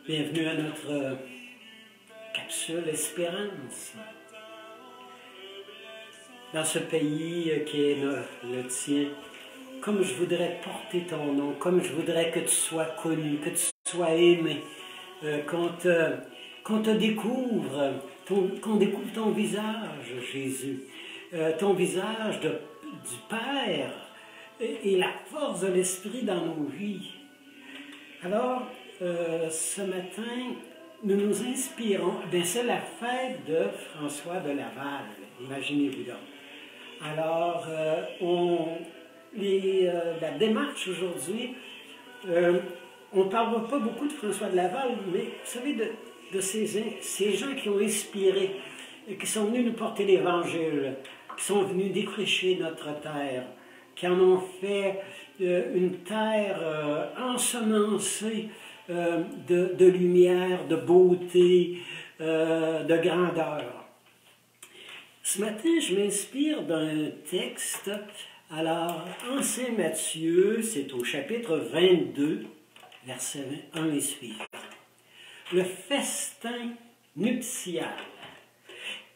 Bienvenue à notre capsule Espérance. Dans ce pays qui est le tien, comme je voudrais porter ton nom, comme je voudrais que tu sois connu, que tu sois aimé, qu'on te découvre, qu'on découvre ton visage, Jésus, ton visage du Père et la force de l'Esprit dans nos vies. Alors, ce matin, nous nous inspirons, c'est la fête de François de Laval, imaginez-vous donc. Alors, la démarche aujourd'hui, on ne parlera pas beaucoup de François de Laval, mais vous savez, de ces gens qui ont inspiré, qui sont venus nous porter l'Évangile, qui sont venus défricher notre terre, qui en ont fait une terre ensemencée de lumière, de beauté, de grandeur. Ce matin, je m'inspire d'un texte. Alors, en Saint Matthieu, c'est au chapitre 22, versets 1 et suivants. Le festin nuptial.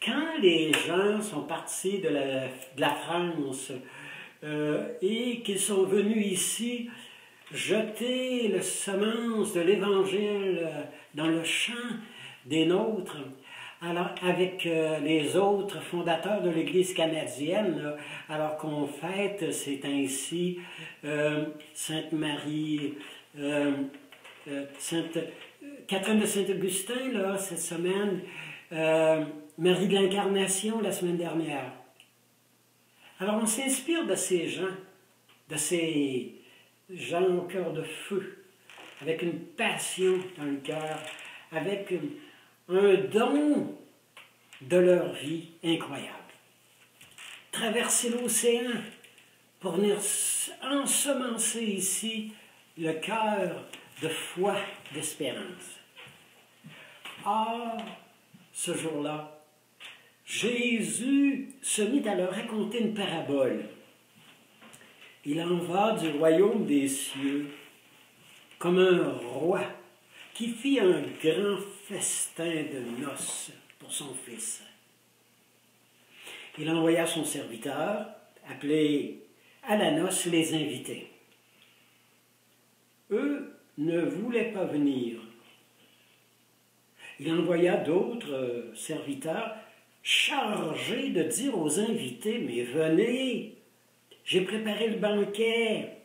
Quand les gens sont partis de la France et qu'ils sont venus ici jeter le semence de l'Évangile dans le champ des nôtres, alors avec les autres fondateurs de l'Église canadienne, alors qu'on fête, c'est ainsi, Sainte Marie, Sainte Catherine de Saint-Augustin, là, cette semaine, Marie de l'Incarnation, la semaine dernière. Alors on s'inspire de ces gens au cœur de feu, avec une passion dans le cœur, avec un don de leur vie incroyable. Traverser l'océan pour venir ensemencer ici le cœur de foi, d'espérance. Or, ce jour-là, Jésus se mit à leur raconter une parabole. Il en va du royaume des cieux comme un roi qui fit un grand festin de noces pour son fils. Il envoya son serviteur, appelé à la noce, les invités. Eux ne voulaient pas venir. Il envoya d'autres serviteurs chargés de dire aux invités, « Mais venez, j'ai préparé le banquet.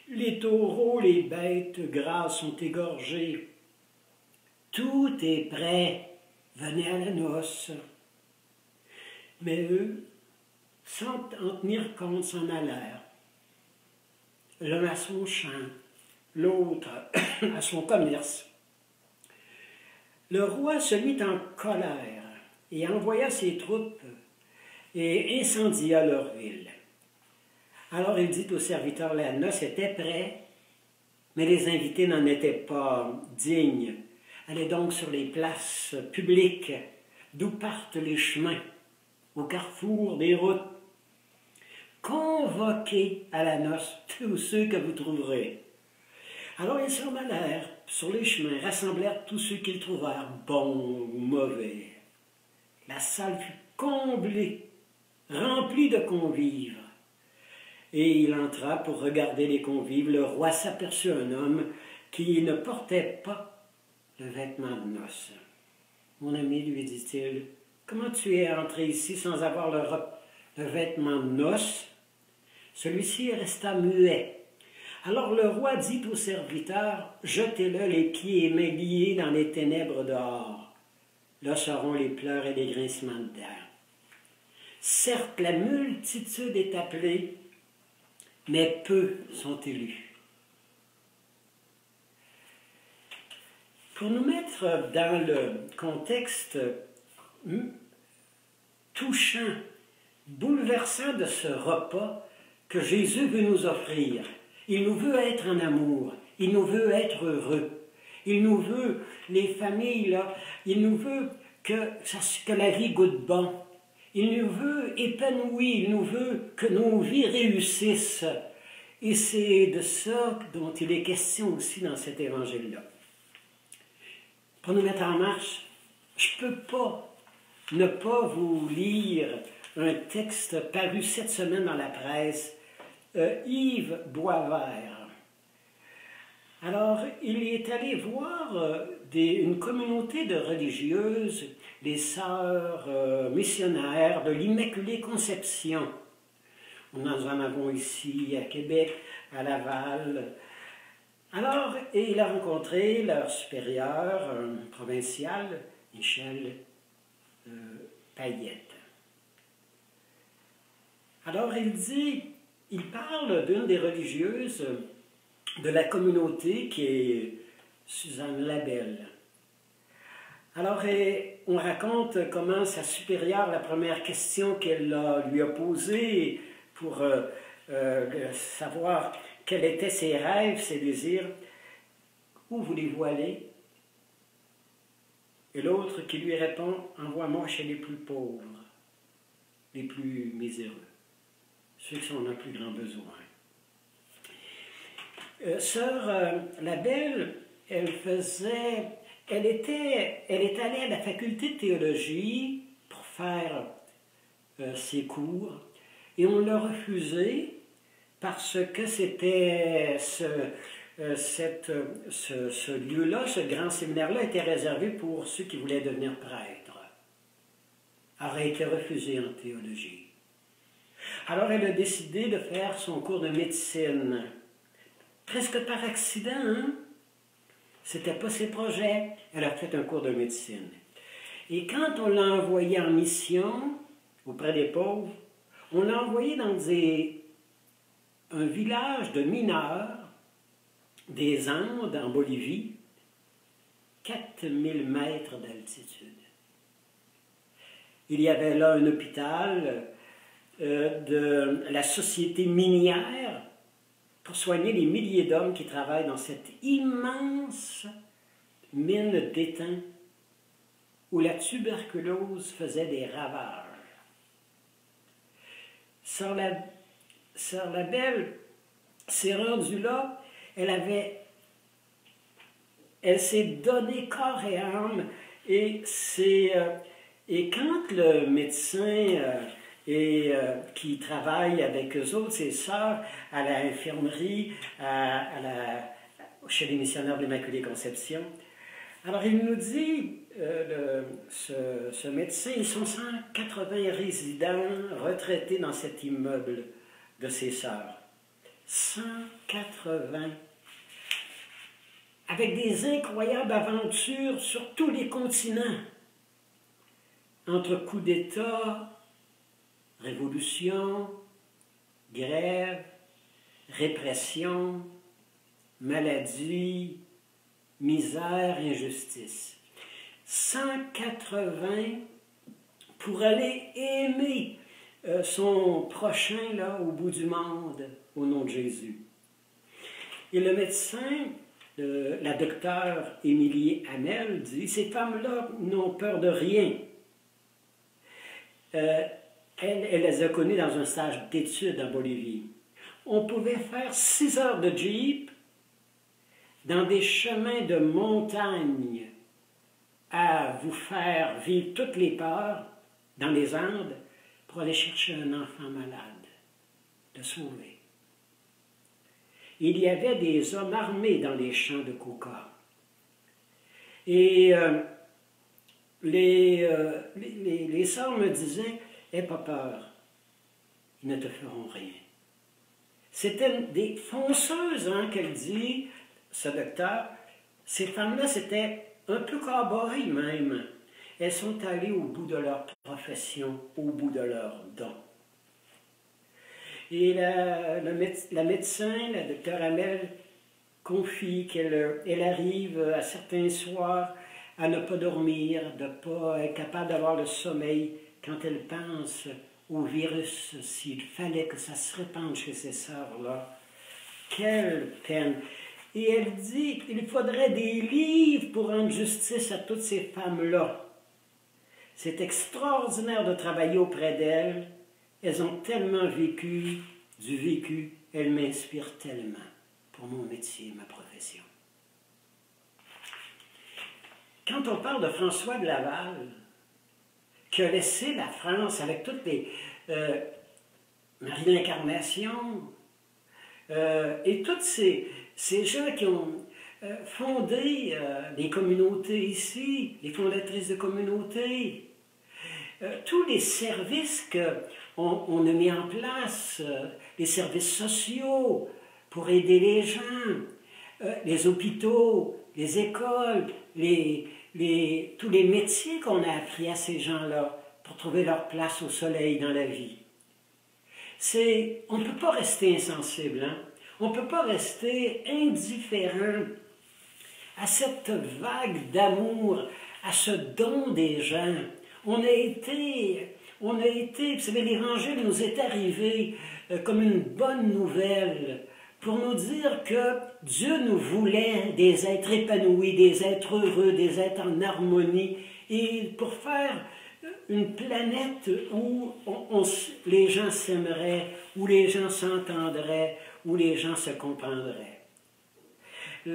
Les taureaux, les bêtes grasses sont égorgés. Tout est prêt. Venez à la noce. » Mais eux, sans en tenir compte, s'en allèrent. L'un à son champ, l'autre à son commerce. Le roi se mit en colère et envoya ses troupes et incendia leur ville. Alors il dit aux serviteurs, la noce était prête, mais les invités n'en étaient pas dignes. Allez donc sur les places publiques, d'où partent les chemins, au carrefour des routes. Convoquez à la noce tous ceux que vous trouverez. Alors ils s'en allèrent sur les chemins, rassemblèrent tous ceux qu'ils trouvèrent, bons ou mauvais. La salle fut comblée, remplie de convives. Et il entra pour regarder les convives. Le roi s'aperçut un homme qui ne portait pas le vêtement de noces. « Mon ami, lui dit-il, comment tu es entré ici sans avoir le vêtement de noces? » Celui-ci resta muet. Alors le roi dit au serviteur, « Jetez-le les pieds et mains liés dans les ténèbres dehors. Là seront les pleurs et les grincements de dents. Certes, la multitude est appelée, mais peu sont élus. » Pour nous mettre dans le contexte touchant, bouleversant de ce repas que Jésus veut nous offrir, il nous veut être en amour, il nous veut être heureux, il nous veut, les familles, là, il nous veut que la vie goûte bon, il nous veut épanoui, il nous veut que nos vies réussissent. Et c'est de ça dont il est question aussi dans cet évangile-là. pour nous mettre en marche. Je ne peux pas ne pas vous lire un texte paru cette semaine dans la presse, Yves Boisvert. Alors, il est allé voir une communauté de religieuses, les sœurs missionnaires de l'Immaculée Conception. Nous en avons ici à Québec, à Laval. Alors, il a rencontré leur supérieur provincial, Michel Payette. Alors, il parle d'une des religieuses de la communauté qui est Suzanne Labelle. Alors, on raconte comment sa supérieure, la première question qu'elle lui a posée pour savoir quels étaient ses rêves, ses désirs, où voulez-vous aller? Et l'autre qui lui répond, envoie-moi chez les plus pauvres, les plus miséreux, ceux qui sont dans le plus grand besoin. Sœur Labelle, elle est allée à la faculté de théologie pour faire ses cours, et on l'a refusé parce que c'était ce lieu-là, ce grand séminaire-là, était réservé pour ceux qui voulaient devenir prêtres. Elle a été refusée en théologie. Alors elle a décidé de faire son cours de médecine. Presque par accident, hein? C'était pas ses projets. Elle a fait un cours de médecine. Et quand on l'a envoyée en mission auprès des pauvres, on l'a envoyée dans un village de mineurs des Andes, en Bolivie, 4000 mètres d'altitude. Il y avait là un hôpital de la société minière pour soigner les milliers d'hommes qui travaillent dans cette immense mine d'étain où la tuberculose faisait des ravages. Sœur Labelle s'est rendue là, elle s'est donnée corps et âme, et quand le médecin qui travaille avec eux autres, ses sœurs, à l'infirmerie, chez les missionnaires de l'Immaculée Conception. Alors, il nous dit, ce médecin, ils sont 180 résidents retraités dans cet immeuble de ses sœurs. 180. Avec des incroyables aventures sur tous les continents. Entre coups d'État, révolution, grève, répression, maladie, misère, injustice. 180 pour aller aimer son prochain là au bout du monde au nom de Jésus. Et le médecin, la docteure Émilie Hamel, dit, ces femmes-là n'ont peur de rien. Elle les a connues dans un stage d'études en Bolivie. On pouvait faire 6 heures de jeep dans des chemins de montagne à vous faire vivre toutes les peurs dans les Andes pour aller chercher un enfant malade, le sauver. Il y avait des hommes armés dans les champs de coca. Et les sœurs me disaient, « Aie pas peur, ils ne te feront rien. » C'était des fonceuses, hein, qu'elle dit, ce docteur. Ces femmes-là, c'était un peu cow-boy même. Elles sont allées au bout de leur profession, au bout de leur don. Et la médecin, la docteure Hamel, confie qu'elle arrive à certains soirs à ne pas dormir, de ne pas être capable d'avoir le sommeil quand elle pense au virus, s'il fallait que ça se répande chez ces sœurs-là. Quelle peine! Et elle dit qu'il faudrait des livres pour rendre justice à toutes ces femmes-là. C'est extraordinaire de travailler auprès d'elles. Elles ont tellement vécu, du vécu, elles m'inspirent tellement pour mon métier, ma profession. quand on parle de François de Laval, qui a laissé la France avec toutes les Marie d'Incarnation, et tous ces gens qui ont fondé des communautés ici, les fondatrices de communautés, tous les services qu'on a mis en place, les services sociaux pour aider les gens, les hôpitaux, les écoles, tous les métiers qu'on a appris à ces gens-là pour trouver leur place au soleil dans la vie. On ne peut pas rester insensible, hein? On ne peut pas rester indifférent à cette vague d'amour, à ce don des gens. On a été, vous savez, l'Évangile nous est arrivé comme une bonne nouvelle pour nous dire que Dieu nous voulait des êtres épanouis, des êtres heureux, des êtres en harmonie, et pour faire une planète où les gens s'aimeraient, où les gens s'entendraient, où les gens se comprendraient. Vous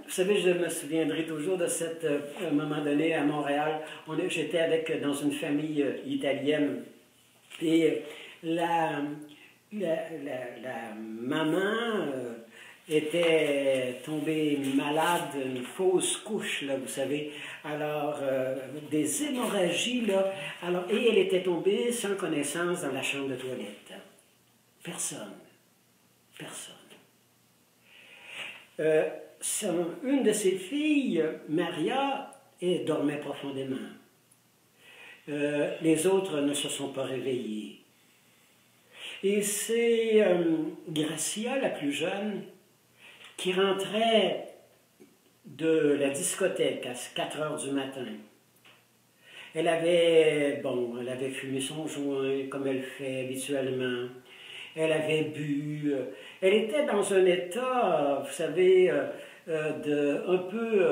savez, je me souviendrai toujours de à un moment donné, à Montréal, j'étais dans une famille italienne, et la maman était tombée malade, une fausse couche, là, vous savez, alors des hémorragies, là, et elle était tombée sans connaissance dans la chambre de toilette. Personne. Une de ses filles, Maria, dormait profondément. Les autres ne se sont pas réveillés. Et c'est Gracia, la plus jeune, qui rentrait de la discothèque à 4 heures du matin. Elle avait fumé son joint, comme elle fait habituellement. Elle avait bu. Elle était dans un état, vous savez, un peu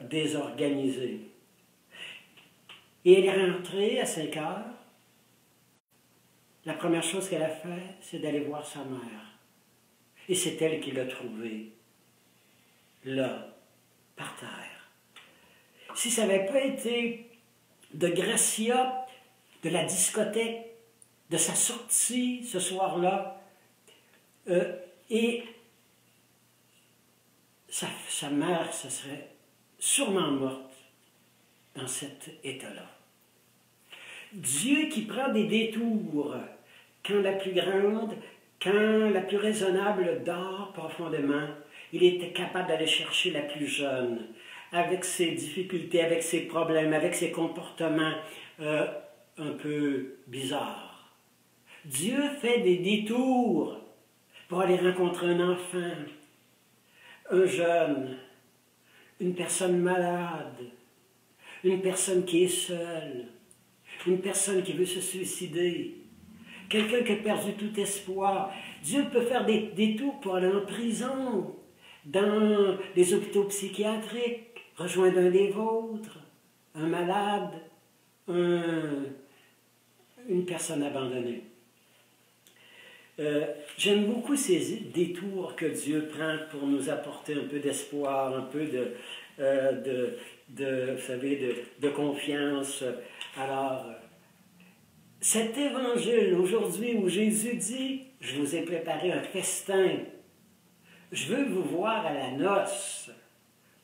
désorganisé. Et elle est rentrée à 5 heures. La première chose qu'elle a fait, c'est d'aller voir sa mère. Et c'est elle qui l'a trouvée, là, par terre. Si ça n'avait pas été de Gracia, de la discothèque, de sa sortie ce soir-là, et sa mère se serait sûrement morte dans cet état-là. Dieu qui prend des détours quand la plus grande, quand la plus raisonnable dort profondément, il était capable d'aller chercher la plus jeune, avec ses difficultés, avec ses problèmes, avec ses comportements un peu bizarres. Dieu fait des détours pour aller rencontrer un enfant, un jeune, une personne malade, une personne qui est seule, une personne qui veut se suicider, quelqu'un qui a perdu tout espoir. Dieu peut faire des détours pour aller en prison, dans les hôpitaux psychiatriques, rejoindre un des vôtres, un malade, une personne abandonnée. J'aime beaucoup ces détours que Dieu prend pour nous apporter un peu d'espoir, un peu vous savez, de confiance. Alors, cet évangile aujourd'hui où Jésus dit « Je vous ai préparé un festin, je veux vous voir à la noce,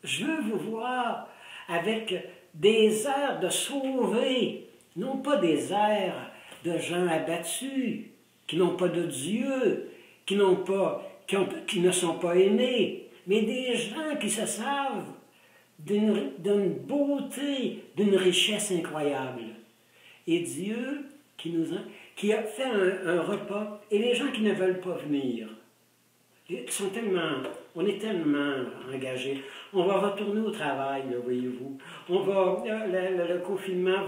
je veux vous voir avec des airs de sauvés, non pas des airs de gens abattus, qui n'ont pas de Dieu, qui ne sont pas aimés, mais des gens qui se savent d'une beauté, d'une richesse incroyable. Et Dieu qui a fait un repas, et les gens qui ne veulent pas venir, on est tellement engagés. On va retourner au travail, là, voyez-vous. Le confinement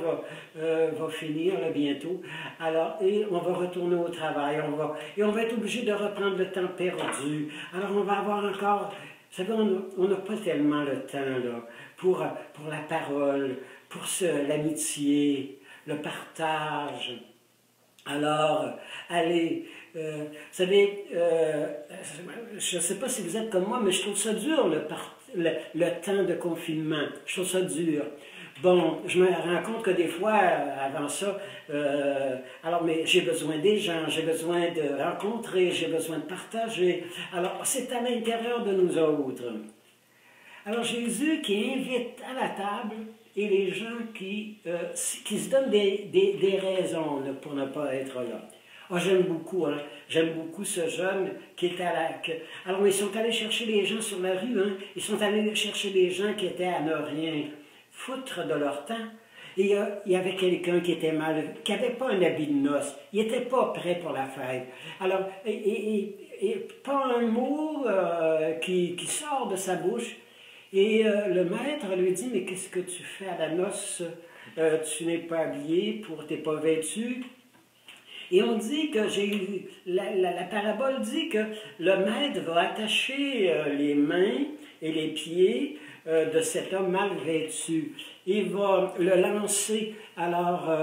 va finir là, bientôt. Alors, et on va retourner au travail. On va être obligé de reprendre le temps perdu. Alors, on va avoir encore... Vous savez, on n'a pas tellement le temps là, pour la parole, pour l'amitié, le partage. Alors, allez, vous savez, je ne sais pas si vous êtes comme moi, mais je trouve ça dur, le temps de confinement. Je trouve ça dur. Bon, je me rends compte que des fois, avant ça, alors, mais j'ai besoin des gens, j'ai besoin de rencontrer, j'ai besoin de partager. Alors, c'est à l'intérieur de nous autres. Alors, Jésus qui invite à la table et les gens qui se donnent des raisons là, pour ne pas être là. Oh, j'aime beaucoup, hein? J'aime beaucoup ce jeune qui était à la... Alors, ils sont allés chercher les gens sur la rue, hein? Ils sont allés chercher les gens qui étaient à ne rien foutre de leur temps. Et il y avait quelqu'un qui était mal, qui n'avait pas un habit de noces. Il n'était pas prêt pour la fête. Alors, et pas un mot qui sort de sa bouche. Et le maître lui dit, mais qu'est-ce que tu fais à la noce? Tu n'es pas habillé, tu n'es pas vêtu. Et on dit que la parabole dit que le maître va attacher les mains et les pieds de cet homme mal vêtu. Il va le lancer alors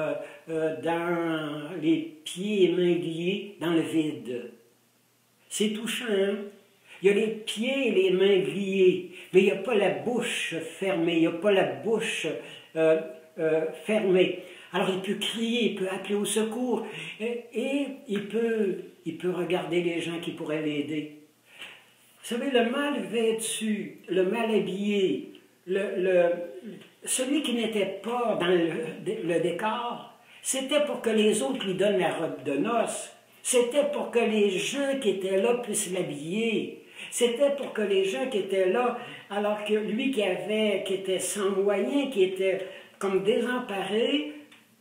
dans les pieds et mains liés dans le vide. C'est touchant, hein? Il y a les pieds et les mains liés, mais il n'y a pas la bouche fermée, il n'y a pas la bouche fermée. Alors il peut crier, il peut appeler au secours, et il peut regarder les gens qui pourraient l'aider. Vous savez, le mal vêtu, le mal habillé, celui qui n'était pas dans le décor, c'était pour que les autres lui donnent la robe de noces. C'était pour que les gens qui étaient là puissent l'habiller. C'était pour que les gens qui étaient là, alors que lui qui était sans moyens, qui était comme désemparé,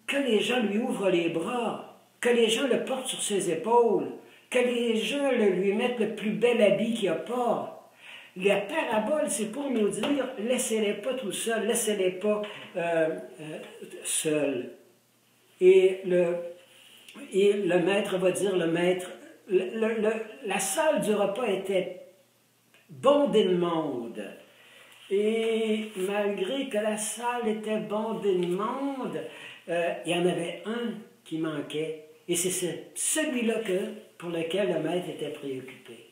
que les gens lui ouvrent les bras, que les gens le portent sur ses épaules, que les gens lui mettent le plus bel habit qu'il n'y a pas. La parabole, c'est pour nous dire, laissez-les pas tout seuls, laissez-les pas seuls. Et le maître va dire, la salle du repas était bondée de monde. Et malgré que la salle était bondée de monde, il y en avait un qui manquait. Et c'est celui-là pour lequel le maître était préoccupé.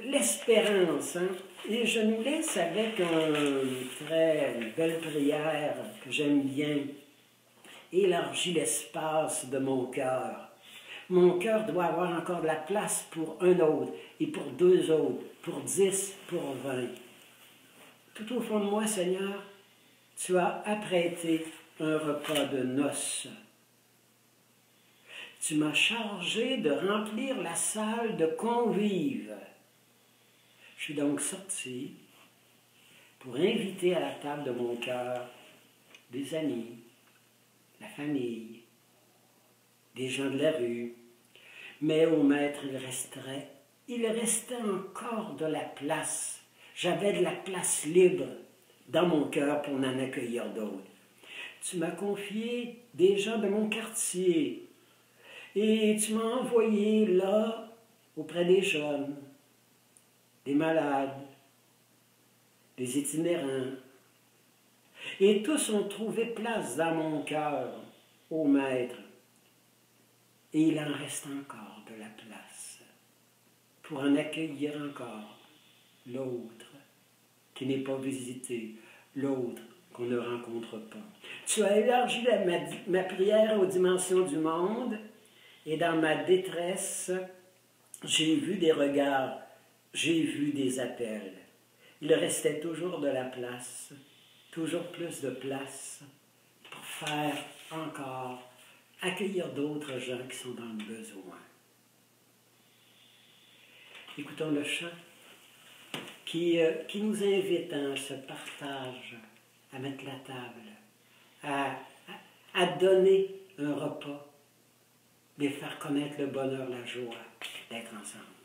L'espérance, hein? Et je nous laisse avec une très belle prière que j'aime bien. Élargis l'espace de mon cœur. Mon cœur doit avoir encore de la place pour un autre, et pour deux autres, pour 10, pour 20. Tout au fond de moi, Seigneur, tu as apprêté un repas de noces. Tu m'as chargé de remplir la salle de convives. Je suis donc sorti pour inviter à la table de mon cœur des amis, la famille, des gens de la rue. Mais au maître, il restait encore de la place. J'avais de la place libre dans mon cœur pour en accueillir d'autres. Tu m'as confié des gens de mon quartier et tu m'as envoyé là auprès des jeunes, des malades, des itinérants. Et tous ont trouvé place dans mon cœur, ô maître. Et il en reste encore de la place pour en accueillir encore l'autre qui n'est pas visité, l'autre qu'on ne rencontre pas. Tu as élargi ma prière aux dimensions du monde et dans ma détresse, j'ai vu des regards, j'ai vu des appels. Il restait toujours de la place, toujours plus de place pour faire encore accueillir d'autres gens qui sont dans le besoin. Écoutons le chant qui nous invite à ce partage, à mettre la table, à donner un repas, de faire connaître le bonheur, la joie d'être ensemble.